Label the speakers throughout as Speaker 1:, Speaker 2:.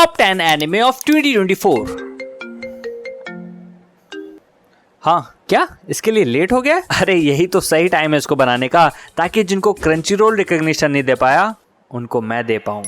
Speaker 1: Top 10 anime of 2024। हाँ क्या इसके लिए लेट हो गया? अरे यही तो सही टाइम है इसको बनाने का, ताकि जिनको क्रंचीरोल रिकॉग्निशन नहीं दे पाया उनको मैं दे पाऊं।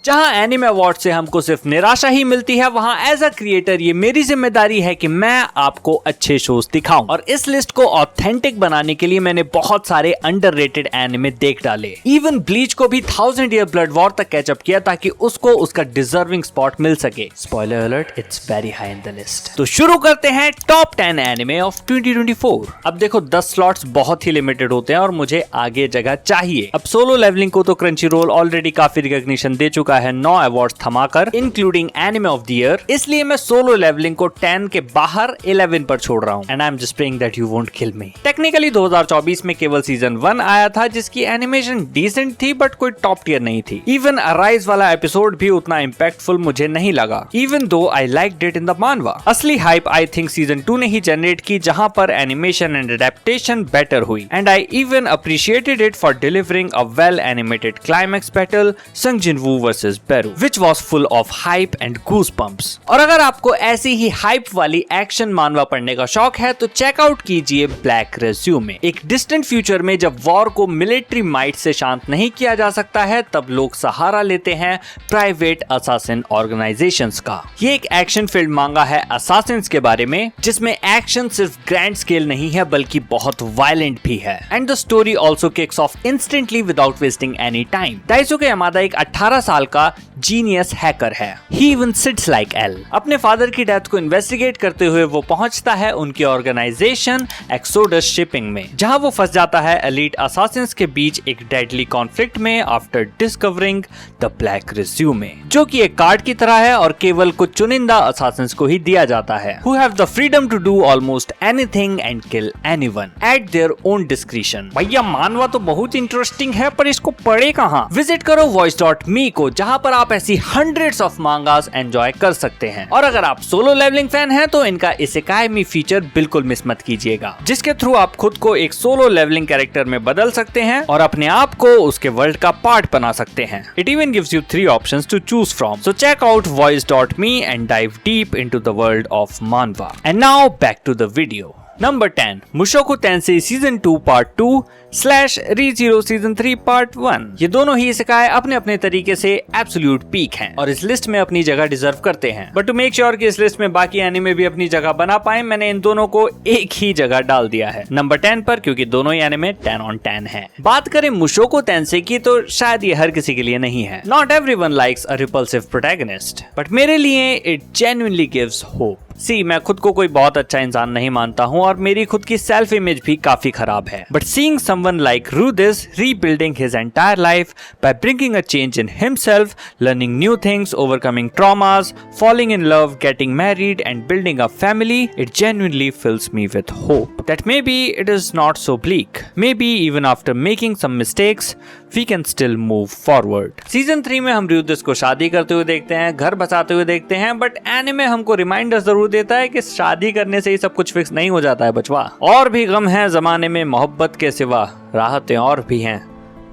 Speaker 1: जहां एनिमे अवार्ड से हमको सिर्फ निराशा ही मिलती है, वहां एज अ क्रिएटर ये मेरी जिम्मेदारी है कि मैं आपको अच्छे शोज दिखाऊं। और इस लिस्ट को ऑथेंटिक बनाने के लिए मैंने बहुत सारे अंडररेटेड एनिमे देख डाले। इवन ब्लीच को भी 1000 ईयर ब्लड वॉर तक कैचअप किया ताकि उसको उसका डिजर्विंग स्पॉट मिल सके। Spoiler alert, it's very high in the list. तो शुरू करते हैं टॉप 10 एनिमे ऑफ 2024। अब देखो 10 स्लॉट्स बहुत ही लिमिटेड होते हैं और मुझे आगे जगह चाहिए। अब सोलो लेवलिंग को तो क्रंचीरोल ऑलरेडी काफी रिकॉग्निशन दे चुका है 9 अवार्ड्स थमाकर, including anime of the year. इसलिए मैं सोलो लेवलिंग को 10 के बाहर 11 पर छोड़ रहा हूं। And I am just praying that you won't kill me. Technically 2024 में केवल सीजन 1 आया था, जिसकी एनिमेशन डिसेंट थी बट कोई टॉप टियर नहीं थी। इवन अराइज वाला एपिसोड भी उतना इम्पैक्टफुल मुझे नहीं लगा, even though I liked it in the मानवा। असली हाइप आई थिंक सीजन 2 ने ही जनरेट की, जहां पर एनिमेशन एंड एडेप्टेशन बेटर हुई। And I even appreciated it for delivering a well animated climax battle Sung Jinwoo versus Beru, which was full of hype and goosebumps। और अगर आपको ऐसी ही hype वाली एक्शन मानवा पढ़ने का शौक है तो चेकआउट कीजिए ब्लैक रेज्यूमे। एक डिस्टेंट फ्यूचर में जब वॉर को मिलिट्री माइट से शांत नहीं किया जा सकता है, तब लोग सहारा लेते हैं प्राइवेट असासिन ऑर्गेनाइजेशंस का। ये एक एक्शन फील्ड मांगा है असासिन्स के बारे में, जिसमें एक्शन सिर्फ ग्रैंड स्केल नहीं है बल्कि बहुत वायलेंट भी है। And the story also kicks of instantly without wasting any time. दाइसुके Yamada एक 18 साल का जीनियस हैकर है। He even sits like L। अपने फादर की डेथ को इन्वेस्टिगेट करते हुए वो पहुंचता है उनकी ऑर्गेनाइजेशन एक्सोडस शिपिंग में, जहां वो फंस जाता है एलीट असासिन्स के बीच एक डेडली कॉन्फ्लिक्ट में after discovering the black resume, जो कि एक कार्ड की तरह है और केवल कुछ चुनिंदा असासिन्स को ही दिया जाता है, who have the freedom to do almost anything and kill anyone at their own discretion। भैया मानवा तो बहुत इंटरेस्टिंग है, पर इसको पढ़े कहाँ? विजिट करो voice.me को, जहां पर आप ऐसी हंड्रेड्स ऑफ मांगास एंजॉय कर सकते हैं। और अगर आप सोलो लेवलिंग फैन हैं तो इनका इसेकाई फीचर बिल्कुल मिस मत कीजिएगा, जिसके थ्रू आप खुद को एक सोलो लेवलिंग कैरेक्टर में बदल सकते हैं और अपने आप को उसके वर्ल्ड का पार्ट बना सकते हैं। It even gives you 3 options to choose from. So check out voice.me and dive deep into the world of manhwa. And now back to the video. Number 10, Mushoku Tensei season 2 part 2 / Re:Zero season 3 part 1। ये दोनों ही isekai अपने अपने तरीके से absolute peak हैं और इस list में अपनी जगह डिजर्व करते हैं। बट टू मेक श्योर कि इस लिस्ट में बाकी एनिमे भी अपनी जगह बना पाए, मैंने इन दोनों को एक ही जगह डाल दिया है, नंबर 10 पर, क्योंकि दोनों ही एनिमे 10 on 10 हैं। बात करें मुशोकु टेंसेई की तो शायद ये हर किसी के लिए नहीं है। Not everyone likes a repulsive protagonist, but मेरे लिए इट जेन्युइनली गिव्स होप। मैं खुद को कोई बहुत अच्छा इंसान नहीं मानता हूँ और मेरी खुद की सेल्फ इमेज भी काफी खराब है, but seeing someone like Rudeus rebuilding his entire life by bringing a change in himself, learning new things, overcoming traumas, falling in love, getting married and building a family, it genuinely fills me with hope that maybe it is not so bleak. Maybe even after making some mistakes we can still move forward। Season 3 में हम रूदिस को शादी करते हुए देखते हैं, घर बसाते हुए देखते हैं, बट एनिमे हमको रिमाइंडर जरूर देता है कि शादी करने से ही सब कुछ फिक्स नहीं हो जाता है बचवा। और भी गम है जमाने में मोहब्बत के सिवा, राहतें और भी हैं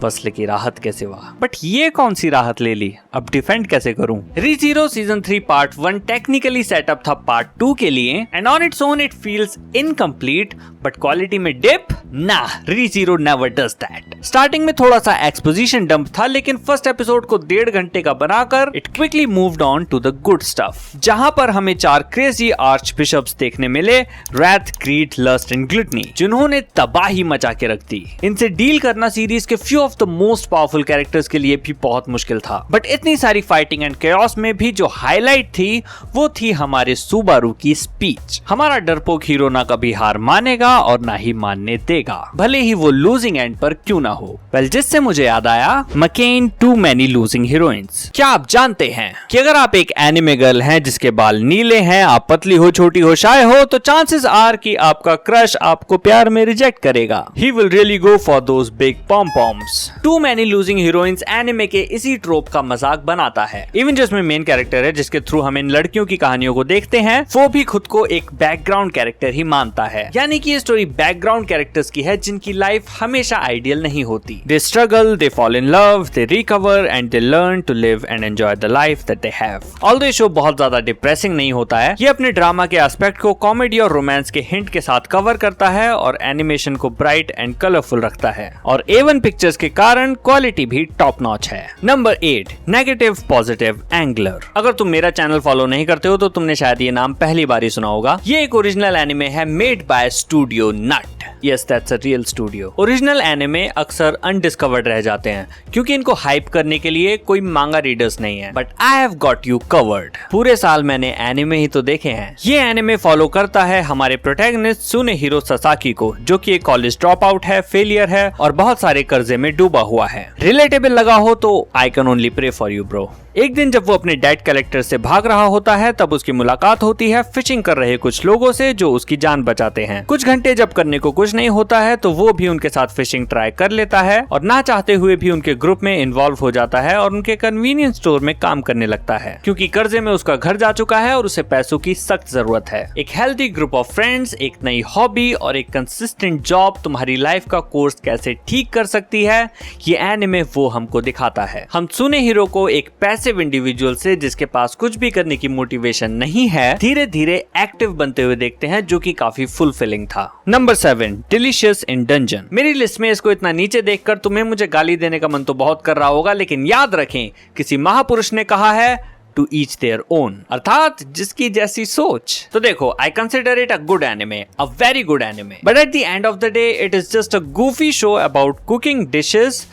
Speaker 1: वस्ल की राहत के सिवा। बट ये कौन सी राहत ले ली, अब डिफेंड कैसे करूं? Re:Zero season 3 part 1 technically setup था पार्ट 2 के लिए, and on its own it feels incomplete, but quality में डिप ना, Re:Zero never does that. Starting में थोड़ा सा एक्सपोजिशन डंप था, लेकिन फर्स्ट एपिसोड को 1.5 घंटे का बनाकर it quickly moved on to the good stuff, जहां पर हमें 4 क्रेजी आर्च बिशप्स देखने मिले, wrath, greed, lust and gluttony, जिन्होंने तबाही मचा के रख दी। इनसे डील करना सीरीज के few of the most powerful characters के लिए भी बहुत मुश्किल था, बट इतनी सारी फाइटिंग एंड केओस में भी जो हाईलाइट थी वो थी हमारे सुबारू की स्पीच। हमारा डरपोक हीरो ना कभी हार मानेगा और ना ही मानने देगा, भले ही वो लूजिंग एंड पर क्यों ना हो। वेल, जिससे मुझे याद आया Makeine too many losing heroines. क्या आप जानते हैं कि अगर आप एक एनिमे गर्ल हैं जिसके बाल नीले हैं, आप पतली हो, छोटी हो, शाय हो, तो चांसेस आर कि आपका क्रश आपको प्यार में रिजेक्ट करेगा। He will really go for those big pom poms. Too many losing heroines anime के इसी ट्रोप का मजाक बनाता है। इवन जिसमें मेन कैरेक्टर है जिसके थ्रू हम इन लड़कियों की कहानियों को देखते हैं, वो भी खुद को एक बैकग्राउंड कैरेक्टर ही मानता है, यानी कि इस स्टोरी बैकग्राउंड कैरेक्टर्स की है जिनकी लाइफ हमेशा आइडियल नहीं होती। They struggle, they fall in love, they recover and they learn to live and enjoy the life that they have. Although show बहुत ज्यादा डिप्रेसिंग नहीं होता है, ये अपने ड्रामा के एस्पेक्ट को कॉमेडी और रोमांस के हिंट के साथ कवर करता है और एनिमेशन को ब्राइट एंड कलरफुल रखता है और A1 पिक्चर्स के कारण क्वालिटी भी टॉप नॉच है। Number 8, negative positive angler. अगर तुम मेरा चैनल फॉलो नहीं करते हो तो तुमने शायद ये नाम पहली बार ही सुना होगा। ये एक ओरिजिनल एनिमे है made by studio Nut. Yes, that's a real studio. Original anime अक्सर अनडिस्कवर्ड रह जाते हैं क्योंकि इनको हाइप करने के लिए कोई मांगा रीडर्स नहीं है, but I have got you covered. पूरे साल मैंने एनिमे ही तो देखे हैं। ये एनिमे फॉलो करता है हमारे प्रोटैगनिस्ट सुनेहिरो ससाकी को, जो कि एक कॉलेज ड्रॉप आउट है, फेलियर है और बहुत सारे कर्जे में डूबा हुआ है। रिलेटेबल लगा हो तो I can only pray for you bro. एक दिन जब वो अपने डेड कलेक्टर से भाग रहा होता है तब उसकी मुलाकात होती है फिशिंग कर रहे कुछ लोगों से जो उसकी जान बचाते हैं। कुछ घंटे जब करने को कुछ नहीं होता है तो वो भी उनके साथ फिशिंग ट्राई कर लेता है और ना चाहते हुए भी उनके ग्रुप में इन्वॉल्व हो जाता है और उनके कन्वीनियंस स्टोर में काम करने लगता है क्योंकि कर्जे में उसका घर जा चुका है और उसे पैसों की सख्त जरूरत है। एक हेल्दी ग्रुप ऑफ फ्रेंड्स, एक नई हॉबी और एक कंसिस्टेंट जॉब तुम्हारी लाइफ का कोर्स कैसे ठीक कर सकती है, ये एनिमे वो हमको दिखाता है। हम सुनेहिरो को एक पैसिव इंडिविजुअल से जिसके पास कुछ भी करने की मोटिवेशन नहीं है धीरे धीरे एक्टिव बनते हुए देखते हैं, जो कि काफी फुलफिलिंग था। नंबर 7, डिलीशियस इन डंजन। मेरी लिस्ट में इसको इतना नीचे देखकर तुम्हें मुझे गाली देने का मन तो बहुत कर रहा होगा, लेकिन याद रखें किसी महापुरुष ने कहा है टू ईच देयर ओन, अर्थात जिसकी जैसी सोच। तो देखो, I consider it a good anime, a very good anime, but at the end of the day it is just a Goofy show about cooking dishes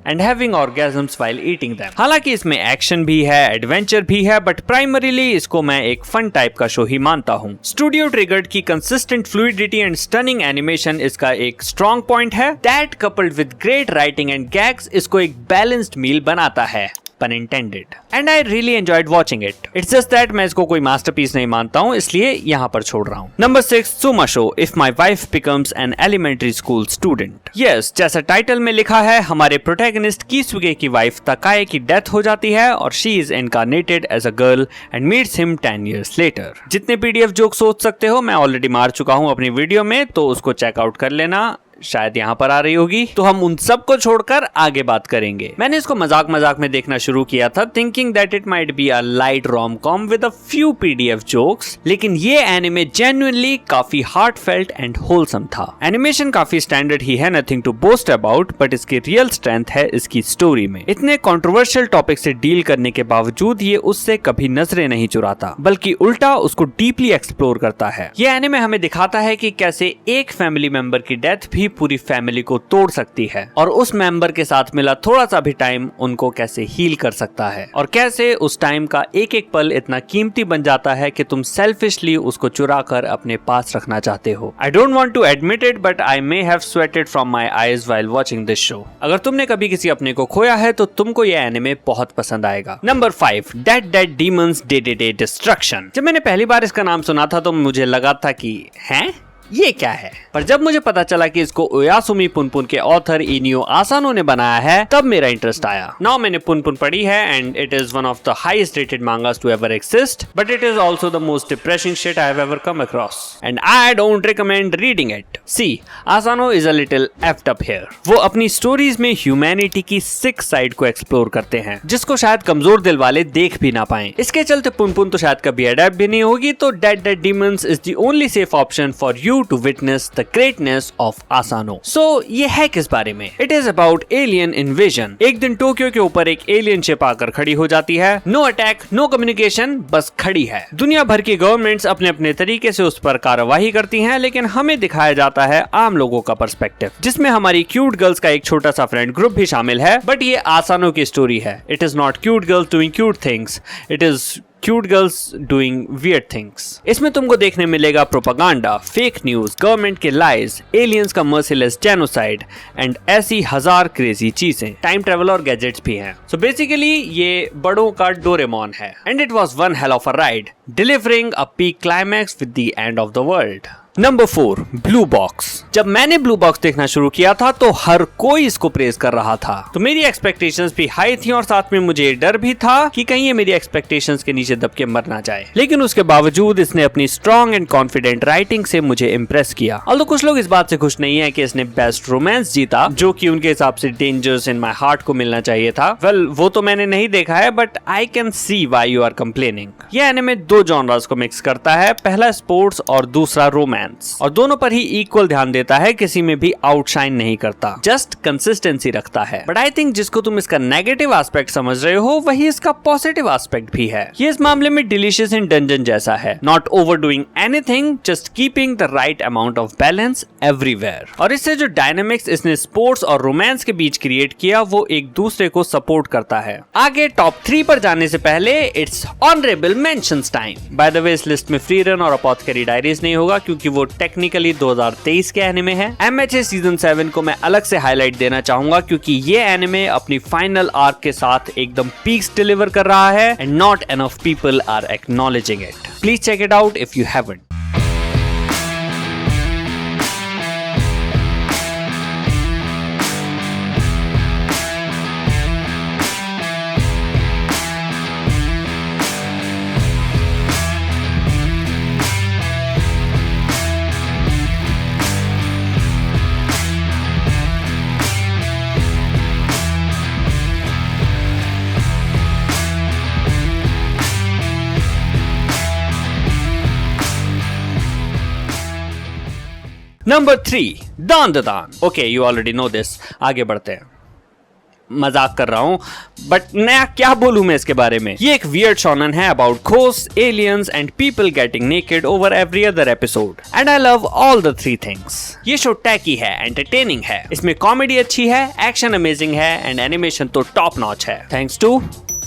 Speaker 1: and having orgasms while eating them. हालांकि इसमें action भी है, adventure भी है, but primarily इसको मैं एक fun type का शो ही मानता हूँ। स्टूडियो ट्रिगर्ड की consistent fluidity and stunning animation इसका एक स्ट्रॉन्ग पॉइंट है। That coupled with great writing and gags इसको एक बैलेंस्ड मील बनाता है, pun intended, and I really enjoyed watching it. It's just that मैं इसको कोई मास्टरपीस नहीं मानता हूँ, इसलिए यहाँ पर छोड़ रहा हूँ। Number 6, Sumasho if my wife becomes an elementary school student. Yes, जैसा टाइटल में लिखा है, हमारे प्रोटैगनिस्ट कीसुगे की वाइफ तकाए की डेथ हो जाती है और she is incarnated as a girl and meets him 10 years later। जितने PDF जोक सोच सकते हो मैं ऑलरेडी मार चुका हूँ अपनी वीडियो में, तो उसको चेकआउट कर लेना, शायद यहाँ पर आ रही होगी। तो हम उन सब को छोड़कर आगे बात करेंगे। मैंने इसको मजाक मजाक में देखना शुरू किया था, thinking that it might be a light rom com with a few PDF jokes, लेकिन ये एनिमे जेन्युइनली काफी हार्टफेल्ट एंड होलसम था। एनिमेशन काफी स्टैंडर्ड ही है, nothing to boast about, but इसकी रियल स्ट्रेंथ है इसकी स्टोरी में। इतने कंट्रोवर्शियल टॉपिक से डील करने के बावजूद ये उससे कभी नजरें नहीं चुराता, बल्कि उल्टा उसको डीपली एक्सप्लोर करता है। ये एनिमे हमें दिखाता है कि कैसे एक फैमिली मेंबर की डेथ भी पूरी फैमिली को तोड़ सकती है और उस मेंबर के साथ मिला थोड़ा सा भी टाइम उनको कैसे हील कर सकता है और कैसे उस टाइम का एक एक पल इतना कीमती बन जाता है कि तुम सेल्फिशली उसको चुरा कर अपने पास रखना चाहते हो। I don't want to admit it, but I may have sweated from my eyes while watching this show. अगर तुमने कभी किसी अपने को खोया है तो तुमको ये एनिमे बहुत पसंद आएगा। Number 5, dead demons day destruction. जब मैंने पहली बार इसका नाम सुना था तो मुझे लगा था कि हैं ये क्या है, पर जब मुझे पता चला कि इसको ओयासुमी पुनपुन के ऑथर इनियो आसानो ने बनाया है तब मेरा इंटरेस्ट आया। नाउ मैंने पुनपुन पढ़ी है and it is one of the highest rated mangas to ever exist, but it is also the most depressing shit I have ever come across and I don't recommend reading it. See, Asano is a little effed up here. वो अपनी stories में humanity की सिक side को explore करते हैं जिसको शायद कमजोर दिल वाले देख भी ना पाएं। इसके चलते पुनपुन तो शायद कभी अडेप्ट भी नहीं होगी, तो dead demons is the only safe option for you to witness the greatness of Asano. So ये है किस बारे में? It is about alien invasion. एक दिन टोक्यो के ऊपर एक एलियन शिप आकर खड़ी हो जाती है। नो अटैक, नो कम्युनिकेशन, बस खड़ी है। दुनिया भर की गवर्नमेंट्स अपने अपने तरीके से उस पर कार्रवाई करती हैं, लेकिन हमें दिखाया जाता है आम लोगों का पर्सपेक्टिव, जिसमें हमारी क्यूट गर्ल्स का एक छोटा सा फ्रेंड ग्रुप भी शामिल है। बट ये आसानो की स्टोरी है। It is not cute girls doing cute things, it is cute girls doing weird things. इसमें तुमको देखने मिलेगा प्रोपागेंडा, फेक न्यूज, गवर्नमेंट के लाइज, एलियंस का मर्सीलेस जेनोसाइड एंड ऐसी हजार क्रेजी चीजें। टाइम ट्रेवल और गैजेट्स भी हैं। सो बेसिकली ये बड़ों का डोरेमोन है and it was one hell of a ride, delivering a peak climax with the end of the world. Number 4, blue box. जब मैंने ब्लू बॉक्स देखना शुरू किया था तो हर कोई इसको प्रेज कर रहा था, तो मेरी एक्सपेक्टेशंस भी हाई थी और साथ में मुझे डर भी था कि कहीं ये मेरी एक्सपेक्टेशंस के नीचे दब के मर ना जाए। लेकिन उसके बावजूद इसने अपनी स्ट्रॉन्ग एंड कॉन्फिडेंट राइटिंग से मुझे इम्प्रेस किया। ऑल्दो कुछ लोग इस बात से खुश नहीं है कि इसने बेस्ट रोमांस जीता, जो कि उनके हिसाब से डेंजर्स इन माई हार्ट को मिलना चाहिए था। वेल, वो तो मैंने नहीं देखा है, but I can see why you are complaining. ये एनिमे दो जॉनरास को मिक्स करता है, पहला स्पोर्ट्स और दूसरा रोमांस, और दोनों पर ही इक्वल ध्यान देता है, किसी में भी आउटशाइन नहीं करता, जस्ट कंसिस्टेंसी रखता है। बट आई थिंक जिसको तुम इसका नेगेटिव एस्पेक्ट समझ रहे हो वही इसका पॉजिटिव एस्पेक्ट भी है। ये इस मामले में डिलीशियस इन डंजन जैसा है, not overdoing anything, just keeping the right amount of balance everywhere. और इससे जो डायनामिक्स इसने स्पोर्ट्स और रोमांस के बीच क्रिएट किया वो एक दूसरे को सपोर्ट करता है। आगे टॉप 3 पर जाने से पहले it's honourable mentions time. By the way, इस लिस्ट में फ्री रन और अपोथेकेरी डायरीज नहीं होगा क्योंकि वो टेक्निकली 2023 के एनिमे है। MHA सीजन 7 को मैं अलग से हाईलाइट देना चाहूंगा क्योंकि ये एनिमे अपनी फाइनल आर्क के साथ एकदम पीक्स डिलीवर कर रहा है and not enough people are acknowledging it. Please check it out if you haven't. Number 3, Dan Da Dan. Okay, you already know this. आगे बढ़ते हैं। मजाक कर रहा हूं, बट नया क्या बोलूं मैं इसके बारे में। ये एक वियर्ड शोनन है about ghost, aliens and people getting naked over every other episode, and I love all the 3 things. ये शो टैकी है, एंटरटेनिंग है, इसमें कॉमेडी अच्छी है, एक्शन अमेजिंग है एंड एनिमेशन तो टॉप नॉच है, थैंक्स टू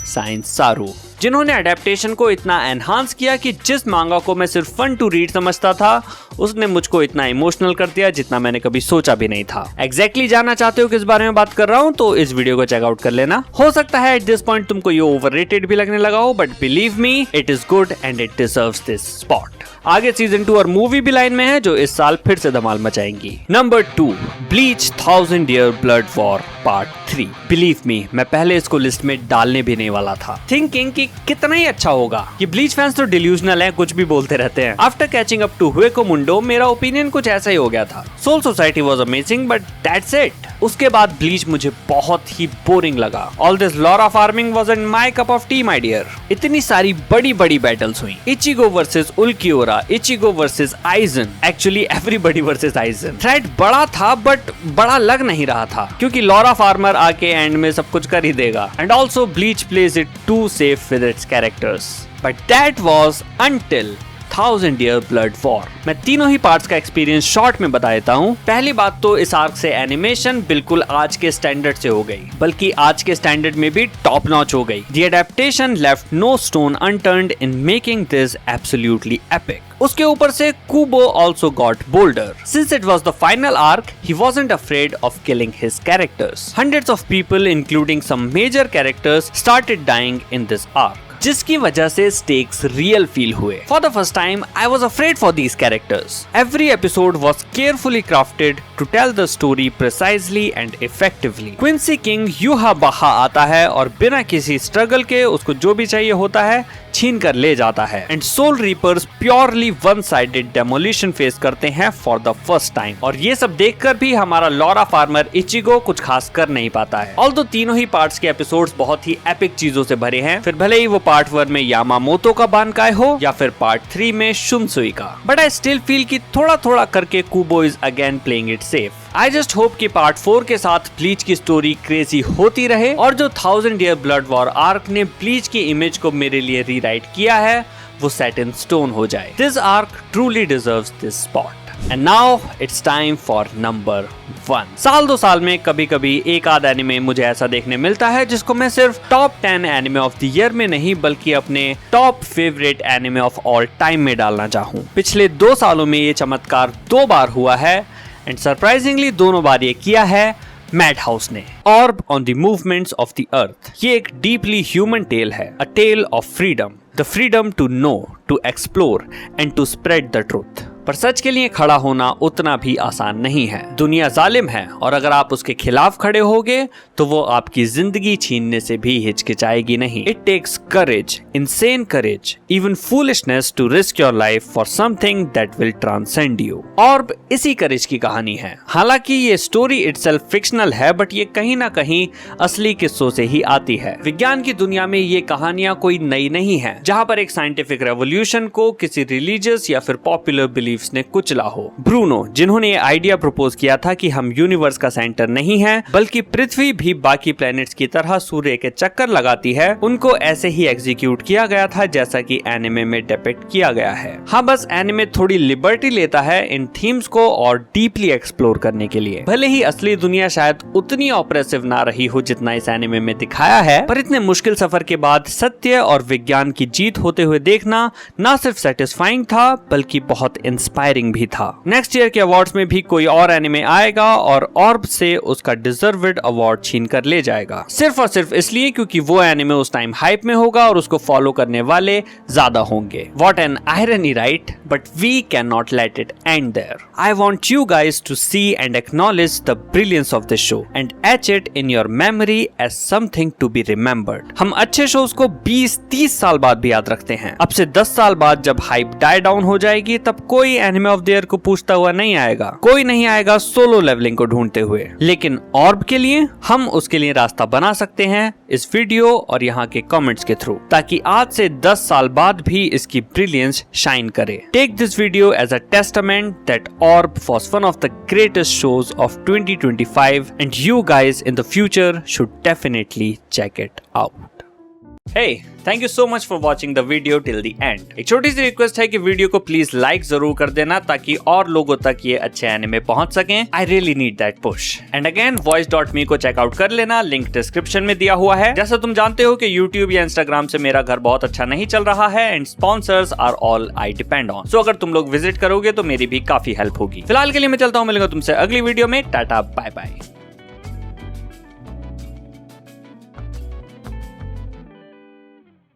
Speaker 1: साइंस सारू, जिन्होंने अडेप्टेशन को इतना एनहांस किया कि जिस मांगा को मैं सिर्फ फन टू रीड समझता था उसने मुझको इतना इमोशनल कर दिया जितना मैंने कभी सोचा भी नहीं था। एग्जैक्टली जानना चाहते हो किस बारे में बात कर रहा हूँ तो इस वीडियो को चेकआउट कर लेना। हो सकता है एट दिस पॉइंट तुमको ये ओवररेटेड भी लगने लगा हो, but believe me it is good and it deserves this spot. आगे सीजन 2 और मूवी भी लाइन में है जो इस साल फिर से धमाल मचाएंगी। Number 2, Bleach 1000 Year Blood War part 3। Believe me, मैं पहले इसको लिस्ट में डालने भी नहीं वाला था, थिंकिंग कि कितना ही अच्छा होगा। ये ब्लीच फैंस तो डिल्यूजनल हैं, कुछ भी बोलते रहते हैं। After catching up to Hueco Mundo मेरा ओपिनियन कुछ ऐसा ही हो गया था। Soul Society was amazing but that's it. उसके बाद ब्लीच मुझे बहुत ही बोरिंग लगा। All this aura farming wasn't my cup of tea my dear. इतनी सारी बड़ी बड़ी बैटल्स हुई, Ichigo versus Ulquiorra, Ichigo versus Aizen, actually everybody versus Aizen. Threat बड़ा था बट बड़ा लग नहीं रहा था क्योंकि लॉरा फार्मर आके एंड में सब कुछ कर ही देगा, and also bleach plays it too safe with its characters, but that was until 1000 Year Blood War। मैं तीनों ही पार्ट्स का एक्सपीरियंस शॉर्ट में बता देता हूँ। पहली बात तो इस आर्क से एनिमेशन बिल्कुल आज के स्टैंडर्ड से हो गई, बल्कि आज के स्टैंडर्ड में भी टॉप नॉच हो गई। The adaptation left no stone unturned in making this absolutely epic। उसके ऊपर से कुबो also got bolder। Since it was the final arc, he wasn't afraid of killing his characters। Hundreds of people, including some major characters, started dying in this arc, जिसकी वजह से stakes real feel हुए। For the first time I was afraid for these characters. Every episode was carefully crafted to tell the story precisely and effectively. Quincy king Yhwach आता है और बिना किसी struggle के उसको जो भी चाहिए होता है छीन कर ले जाता है, and soul reapers purely one sided demolition face करते हैं फॉर द फर्स्ट टाइम। और ये सब देखकर भी हमारा लॉरा फार्मर इचिगो कुछ खास कर नहीं पाता है। ऑल्दो तीनों ही पार्ट्स के एपिसोड्स बहुत ही एपिक चीजों से भरे हैं, फिर भले ही वो पार्ट 1 में यामामोतो का बानकाई हो या फिर पार्ट 3 में शुनसुई का, बट आई स्टिल फील कि थोड़ा थोड़ा करके Kubo is again playing it safe. I just hope कि पार्ट 4 के साथ ब्लीच की स्टोरी क्रेजी होती रहे और जो 1000 Year Blood War आर्क ने ब्लीच की इमेज को मेरे लिए रीराइट किया है वो सेट इन स्टोन हो जाए। This arc truly deserves this spot. And now it's time for number 1। साल 2 साल में कभी कभी एक आध एनिमे मुझे ऐसा देखने मिलता है जिसको मैं सिर्फ top 10 anime of the year में नहीं बल्कि अपने top favourite anime of all time में डालना चाहूँ। पिछले 2 सालों में ये चमत्कार 2 बार हुआ है एंड सरप्राइजिंगली दोनों बार ये किया है मैडहाउस ने। Orb on the movements of the earth. ये एक डीपली ह्यूमन टेल है, a tale of freedom, the freedom to know, to explore and to spread the truth. पर सच के लिए खड़ा होना उतना भी आसान नहीं है। दुनिया जालिम है और अगर आप उसके खिलाफ खड़े होगे तो वो आपकी जिंदगी छीनने से भी हिचकिचाएगी नहीं। It takes courage, insane courage, even foolishness to risk your life for something that will transcend you. Orb इसी करेज की कहानी है। हालांकि ये स्टोरी इटसेल्फ फिक्शनल है, बट ये कहीं ना कहीं असली किस्सों से ही आती है। विज्ञान की दुनिया में ये कहानियां कोई नई नहीं है, जहां पर एक साइंटिफिक रेवोल्यूशन को किसी रिलीजियस या फिर पॉपुलर बिलीफ्स ने कुचला हो। ब्रूनो, जिन्होंने ये आइडिया प्रपोज किया था कि हम यूनिवर्स का सेंटर नहीं है बल्कि पृथ्वी भी बाकी प्लैनेट्स की तरह सूर्य के चक्कर लगाती है, उनको ऐसे ही एग्जीक्यूट किया गया था जैसा कि एनिमे में डिपिक्ट किया गया है। हाँ, बस एनिमे थोड़ी लिबर्टी लेता है इन थीम्स को और डीपली एक्सप्लोर करने के लिए। भले ही असली दुनिया शायद उतनी ऑपरेसिव ना रही हो जितना इस एनिमे में दिखाया है, पर इतने मुश्किल सफर के बाद सत्य और विज्ञान की जीत होते हुए देखना ना सिर्फ सेटिस्फाइंग था बल्कि बहुत इंस्पायरिंग भी था। नेक्स्ट ईयर के अवार्ड्स में भी कोई और एनिमे आएगा और ऑर्ब से उसका डिजर्व्ड अवार्ड छीन कर ले जाएगा, सिर्फ और सिर्फ इसलिए क्योंकि वो एनिमे उस टाइम हाइप में होगा और उसको फॉलो करने वाले ज्यादा होंगे। What an irony, right? But we can not let it end there. I want you guys to see and acknowledge the brilliance of this show and etch it in your memory as something to be remembered. हम अच्छे shows को 20-30 साल बाद भी याद रखते हैं। अब से 10 साल बाद जब हाइप डाई डाउन हो जाएगी तब कोई एनिमे ऑफ द ईयर को पूछता हुआ नहीं आएगा, कोई नहीं आएगा सोलो लेवलिंग को ढूंढते हुए। लेकिन ऑर्ब के लिए हम उसके लिए रास्ता बना सकते हैं इस वीडियो और यहाँ के कमेंट्स के थ्रू, ताकि आज से 10 साल बाद भी इसकी ब्रिलियंस शाइन करे। Take this video as a testament that Orb was one of the greatest shows of 2025 and you guys in the future should definitely check it out. Hey, thank you so much for watching the video till the end. एक छोटी सी request है कि video को please like जरूर कर देना ताकि और लोगों तक ये अच्छे एनिमे पहुंच सकें। I really need that push. And again, voice.me को चेकआउट कर लेना, लिंक डिस्क्रिप्शन में दिया हुआ है। जैसा तुम जानते हो कि YouTube या Instagram से मेरा घर बहुत अच्छा नहीं चल रहा है and sponsors are all I depend on. So अगर तुम लोग विजिट करोगे तो मेरी भी काफी हेल्प होगी। फिलहाल के लिए मैं चलता हूँ, मिलूंगा तुमसे अगली वीडियो में। Ta-ta, bye bye.